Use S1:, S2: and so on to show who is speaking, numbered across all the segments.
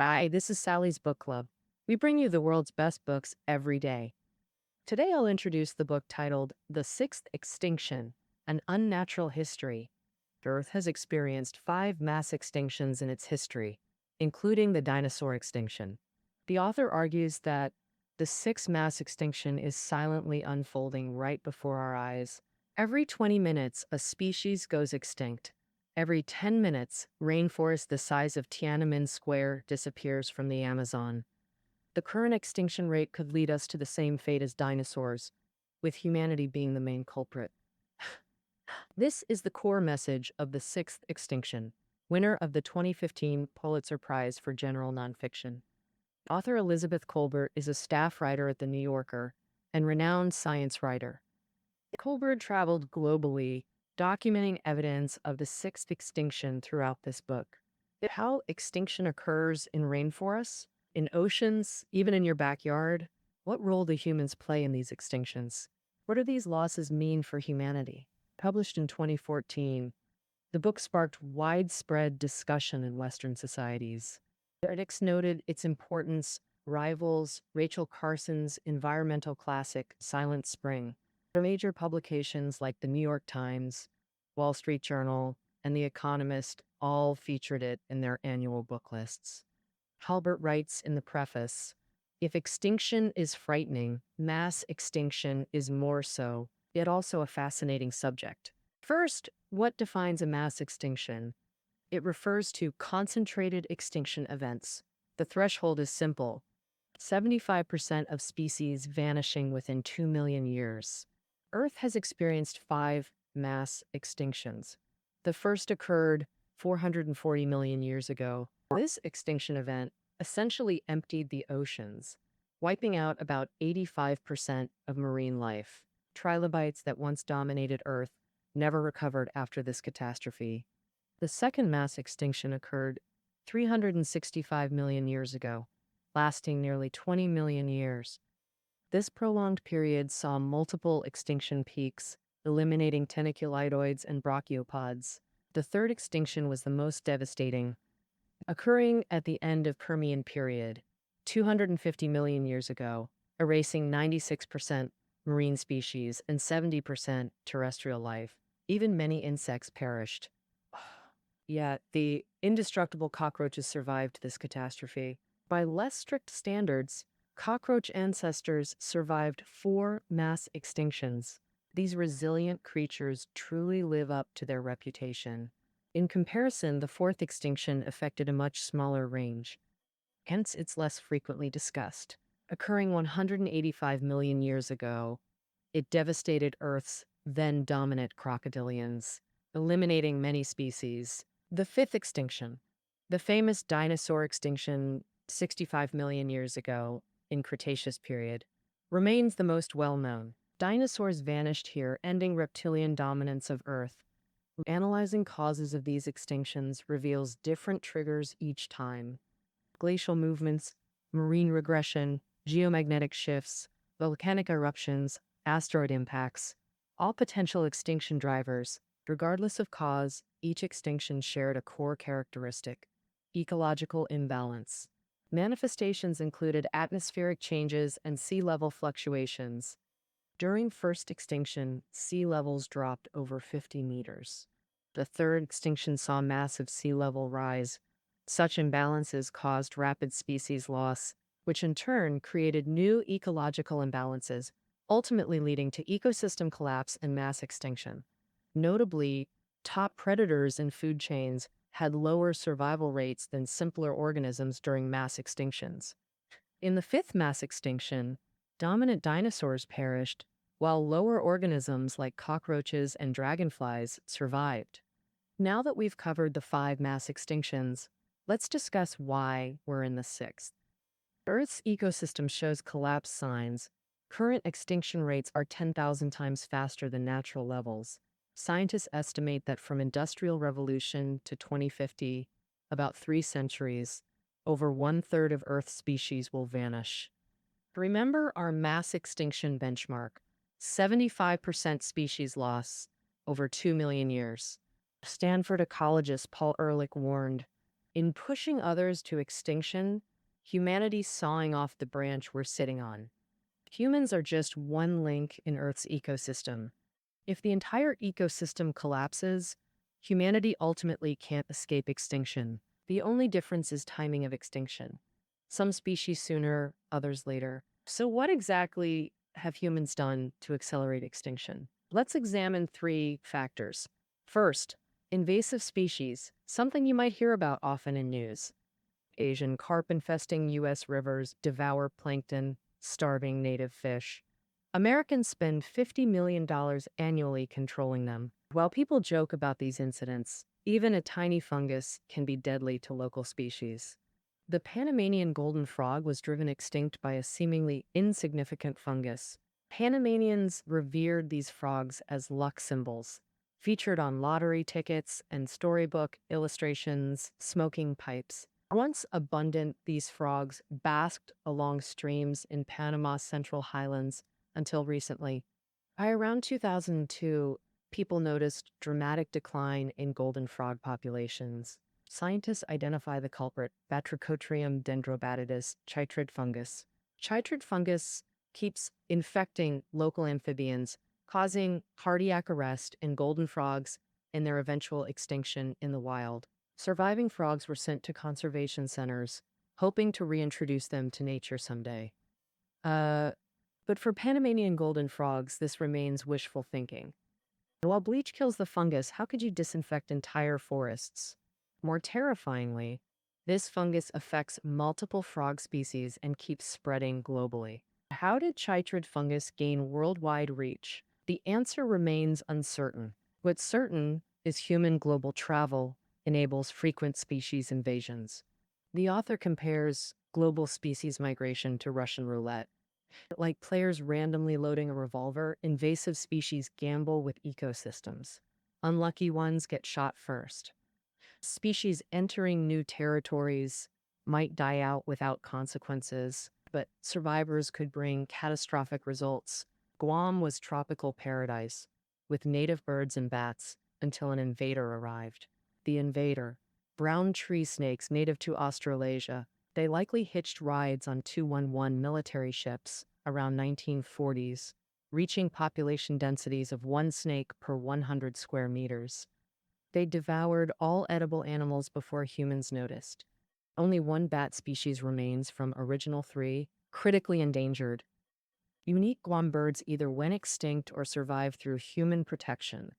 S1: Hi, this is Sally's Book Club. We bring you the world's best books every day. Today I'll introduce the book titled The Sixth Extinction, An Unnatural History. The Earth has experienced 5 mass extinctions in its history, including the dinosaur extinction. The author argues that the sixth mass extinction is silently unfolding right before our eyes. Every 20 minutes, a species goes extinct. Every 10 minutes, rainforest the size of Tiananmen Square disappears from the Amazon. The current extinction rate could lead us to the same fate as dinosaurs, with humanity being the main culprit. This is the core message of The Sixth Extinction, winner of the 2015 Pulitzer Prize for General Nonfiction. Author Elizabeth Kolbert is a staff writer at The New Yorker and renowned science writer. Kolbert traveled globally, documenting evidence of the sixth extinction throughout this book. How extinction occurs in rainforests, in oceans, even in your backyard. What role do humans play in these extinctions? What do these losses mean for humanity? Published in 2014, the book sparked widespread discussion in Western societies. Critics noted its importance, rivals Rachel Carson's environmental classic Silent Spring. Major publications like the New York Times, Wall Street Journal, and The Economist all featured it in their annual book lists. Kolbert writes in the preface, "If extinction is frightening, mass extinction is more so, yet also a fascinating subject." First, what defines a mass extinction? It refers to concentrated extinction events. The threshold is simple: 75% of species vanishing within 2 million years. Earth has experienced 5 mass extinctions. The first occurred 440 million years ago. This extinction event essentially emptied the oceans, wiping out about 85% of marine life. Trilobites that once dominated Earth never recovered after this catastrophe. The second mass extinction occurred 365 million years ago, lasting nearly 20 million years. This prolonged period saw multiple extinction peaks, eliminating tentaculidoids and brachiopods. The third extinction was the most devastating, occurring at the end of Permian period, 250 million years ago, erasing 96% marine species and 70% terrestrial life. Even many insects perished. Yet, the indestructible cockroaches survived this catastrophe. By less strict standards, cockroach ancestors survived 4 mass extinctions. These resilient creatures truly live up to their reputation. In comparison, the fourth extinction affected a much smaller range. Hence, it's less frequently discussed. Occurring 185 million years ago, it devastated Earth's then dominant crocodilians, eliminating many species. The fifth extinction, the famous dinosaur extinction 65 million years ago in Cretaceous period, remains the most well-known. Dinosaurs vanished here, ending reptilian dominance of Earth. Analyzing causes of these extinctions reveals different triggers each time. Glacial movements, marine regression, geomagnetic shifts, volcanic eruptions, asteroid impacts, all potential extinction drivers. Regardless of cause, each extinction shared a core characteristic: ecological imbalance. Manifestations included atmospheric changes and sea level fluctuations. During first extinction, sea levels dropped over 50 meters. The third extinction saw massive sea level rise. Such imbalances caused rapid species loss, which in turn created new ecological imbalances, ultimately leading to ecosystem collapse and mass extinction. Notably, top predators in food chains had lower survival rates than simpler organisms during mass extinctions. In the fifth mass extinction, dominant dinosaurs perished, while lower organisms like cockroaches and dragonflies survived. Now that we've covered the 5 mass extinctions, let's discuss why we're in the sixth. Earth's ecosystem shows collapse signs. Current extinction rates are 10,000 times faster than natural levels. Scientists estimate that from Industrial Revolution to 2050, about 3 centuries, over 1/3 of Earth's species will vanish. Remember our mass extinction benchmark: 75% species loss over 2 million years. Stanford ecologist Paul Ehrlich warned, In pushing others to extinction, humanity's sawing off the branch we're sitting on. Humans are just one link in Earth's ecosystem. If the entire ecosystem collapses, humanity ultimately can't escape extinction. The only difference is timing of extinction. Some species sooner, others later. So what exactly have humans done to accelerate extinction? Let's examine three factors. First, invasive species, something you might hear about often in news. Asian carp infesting U.S. rivers devour plankton, starving native fish. Americans spend $50 million annually controlling them. While people joke about these incidents, even a tiny fungus can be deadly to local species. The Panamanian golden frog was driven extinct by a seemingly insignificant fungus. Panamanians revered these frogs as luck symbols, featured on lottery tickets and storybook illustrations, smoking pipes. Once abundant, these frogs basked along streams in Panama's Central Highlands until recently. By around 2002, people noticed dramatic decline in golden frog populations. Scientists identify the culprit, Batrachotrium dendrobatidis chytrid fungus. Chytrid fungus keeps infecting local amphibians, causing cardiac arrest in golden frogs and their eventual extinction in the wild. Surviving frogs were sent to conservation centers, hoping to reintroduce them to nature someday. But for Panamanian golden frogs, this remains wishful thinking. While bleach kills the fungus, how could you disinfect entire forests? More terrifyingly, this fungus affects multiple frog species and keeps spreading globally. How did chytrid fungus gain worldwide reach? The answer remains uncertain. What's certain is human global travel enables frequent species invasions. The author compares global species migration to Russian roulette. Like players randomly loading a revolver, invasive species gamble with ecosystems. Unlucky ones get shot first. Species entering new territories might die out without consequences, but survivors could bring catastrophic results. Guam was tropical paradise, with native birds and bats, until an invader arrived. The invader, brown tree snakes native to Australasia, they likely hitched rides on 211 military ships around 1940s, reaching population densities of one snake per 100 square meters. They devoured all edible animals before humans noticed. Only one bat species remains from original three, critically endangered. Unique Guam birds either went extinct or survived through human protection.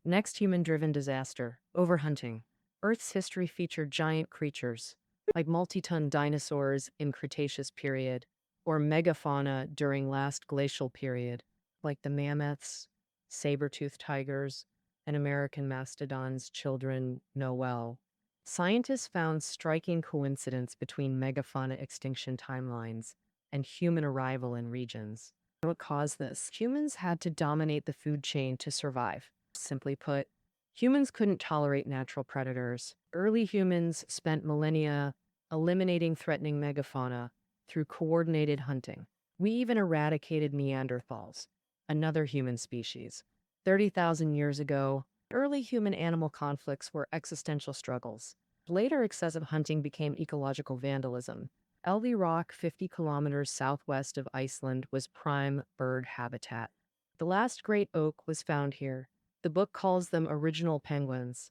S1: Next human-driven disaster, overhunting. Earth's history featured giant creatures, like multi-ton dinosaurs in Cretaceous period, or megafauna during last glacial period, like the mammoths, saber-toothed tigers, and American mastodons children know well. Scientists found striking coincidence between megafauna extinction timelines and human arrival in regions. What caused this? Humans had to dominate the food chain to survive. Simply put, humans couldn't tolerate natural predators. Early humans spent millennia eliminating threatening megafauna through coordinated hunting. We even eradicated Neanderthals, another human species. 30,000 years ago, early human-animal conflicts were existential struggles. Later, excessive hunting became ecological vandalism. Elvi Rock, 50 kilometers southwest of Iceland, was prime bird habitat. The last great oak was found here. The book calls them original penguins.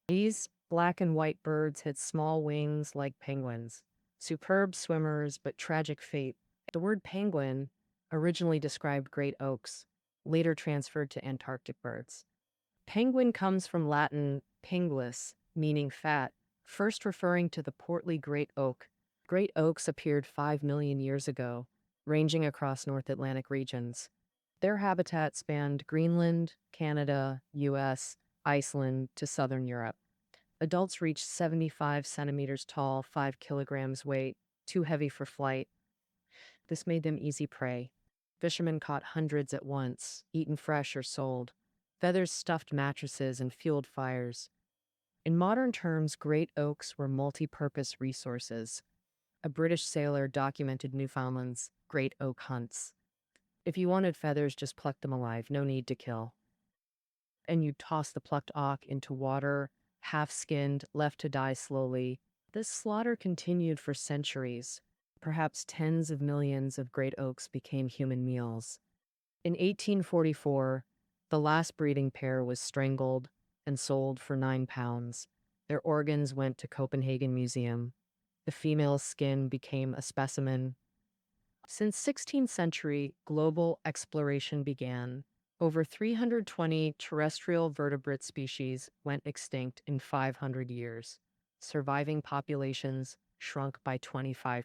S1: These black and white birds had small wings like penguins. Superb swimmers, but tragic fate. The word penguin originally described great oaks, later transferred to Antarctic birds. Penguin comes from Latin pinguis, meaning fat, first referring to the portly great oak. Great oaks appeared 5 million years ago, ranging across North Atlantic regions. Their habitat spanned Greenland, Canada, US, Iceland to southern Europe. Adults reached 75 centimeters tall, 5 kilograms weight, too heavy for flight. This made them easy prey. Fishermen caught hundreds at once, eaten fresh or sold. Feathers stuffed mattresses and fueled fires. In modern terms, great oaks were multi-purpose resources. A British sailor documented Newfoundland's great oak hunts. If you wanted feathers, just pluck them alive, no need to kill. And you toss the plucked oak into water, half-skinned, left to die slowly. This slaughter continued for centuries. Perhaps tens of millions of great oaks became human meals. In 1844, the last breeding pair was strangled and sold for £9. Their organs went to Copenhagen Museum. The female's skin became a specimen. Since 16th century, global exploration began. Over 320 terrestrial vertebrate species went extinct in 500 years. Surviving populations shrunk by 25%.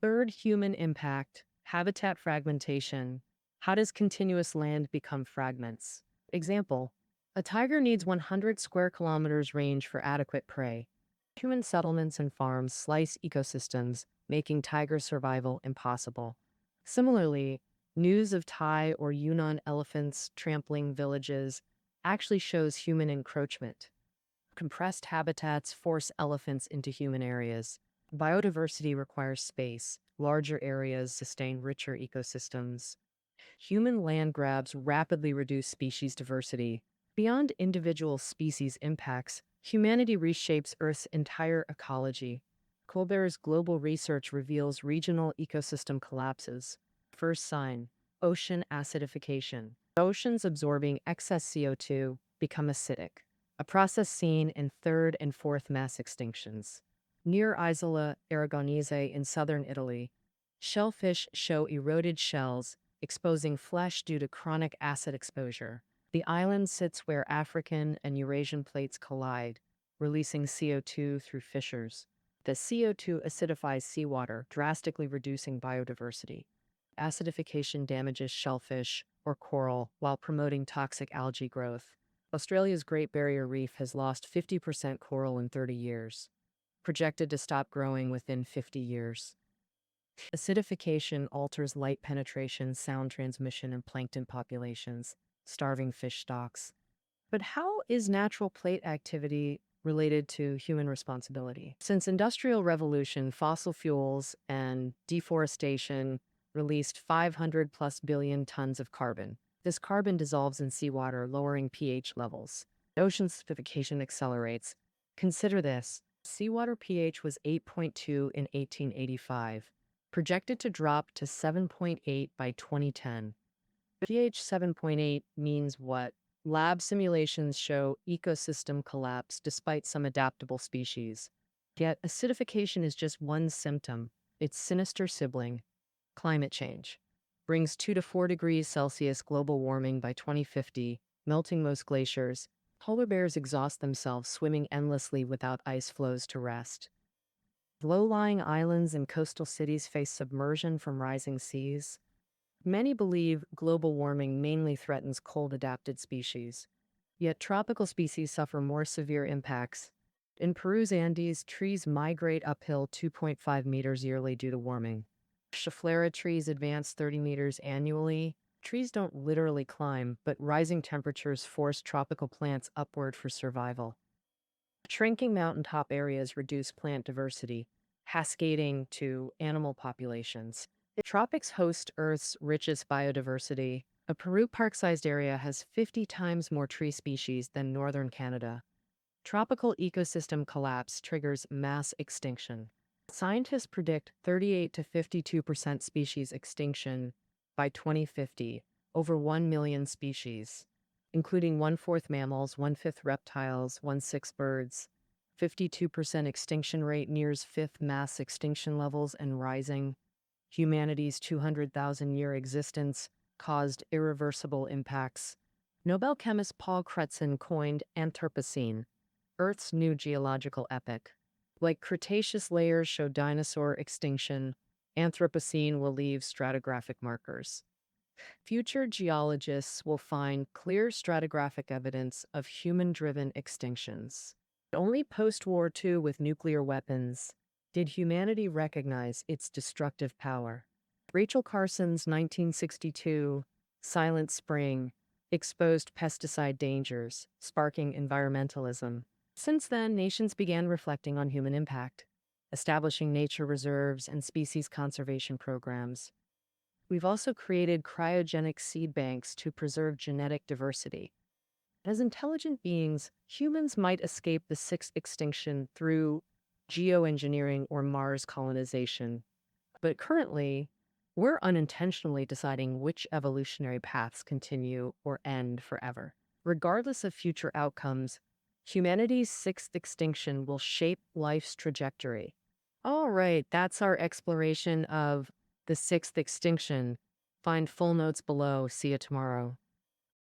S1: Third, human impact, habitat fragmentation. How does continuous land become fragments? Example, a tiger needs 100 square kilometers range for adequate prey. Human settlements and farms slice ecosystems, making tiger survival impossible. Similarly, news of Thai or Yunnan elephants trampling villages actually shows human encroachment. Compressed habitats force elephants into human areas. Biodiversity requires space. Larger areas sustain richer ecosystems. Human land grabs rapidly reduce species diversity. Beyond individual species impacts, humanity reshapes Earth's entire ecology. Colbert's global research reveals regional ecosystem collapses. First sign, ocean acidification. Oceans absorbing excess CO2 become acidic, a process seen in third and fourth mass extinctions. Near Isola Aragonese in southern Italy, shellfish show eroded shells, exposing flesh due to chronic acid exposure. The island sits where African and Eurasian plates collide, releasing CO2 through fissures. The CO2 acidifies seawater, drastically reducing biodiversity. Acidification damages shellfish or coral while promoting toxic algae growth. Australia's Great Barrier Reef has lost 50% coral in 30 years, projected to stop growing within 50 years. Acidification alters light penetration, sound transmission, and plankton populations, starving fish stocks. But how is natural plate activity related to human responsibility? Since Industrial Revolution, fossil fuels and deforestation released 500 plus billion tons of carbon. This carbon dissolves in seawater, lowering pH levels. Ocean acidification accelerates. Consider this. Seawater pH was 8.2 in 1885, projected to drop to 7.8 by 2010. pH 7.8 means what? Lab simulations show ecosystem collapse despite some adaptable species. Yet acidification is just one symptom. Its sinister sibling, climate change, brings 2 to 4 degrees Celsius global warming by 2050, melting most glaciers. Polar bears exhaust themselves swimming endlessly without ice flows to rest. Low-lying islands and coastal cities face submersion from rising seas. Many believe global warming mainly threatens cold-adapted species, yet tropical species suffer more severe impacts. In Peru's Andes, trees migrate uphill 2.5 meters yearly due to warming. Schefflera trees advance 30 meters annually. Trees don't literally climb, but rising temperatures force tropical plants upward for survival. Shrinking mountaintop areas reduce plant diversity, cascading to animal populations. The tropics host Earth's richest biodiversity. A Peru park-sized area has 50 times more tree species than northern Canada. Tropical ecosystem collapse triggers mass extinction. Scientists predict 38 to 52% species extinction by 2050, over 1 million species, including 1/4 mammals, 1/5 reptiles, 1/6 birds. 52% extinction rate nears fifth mass extinction levels and rising. Humanity's 200,000-year existence caused irreversible impacts. Nobel chemist Paul Crutzen coined Anthropocene, Earth's new geological epoch. Like Cretaceous layers show dinosaur extinction, Anthropocene will leave stratigraphic markers. Future geologists will find clear stratigraphic evidence of human-driven extinctions. Only post-War II with nuclear weapons did humanity recognize its destructive power. Rachel Carson's 1962 Silent Spring exposed pesticide dangers, sparking environmentalism. Since then, nations began reflecting on human impact, establishing nature reserves and species conservation programs. We've also created cryogenic seed banks to preserve genetic diversity. As intelligent beings, humans might escape the sixth extinction through geoengineering or Mars colonization. But currently, we're unintentionally deciding which evolutionary paths continue or end forever. Regardless of future outcomes, humanity's sixth extinction will shape life's trajectory. All right, that's our exploration of the sixth extinction. Find full notes below. See you tomorrow.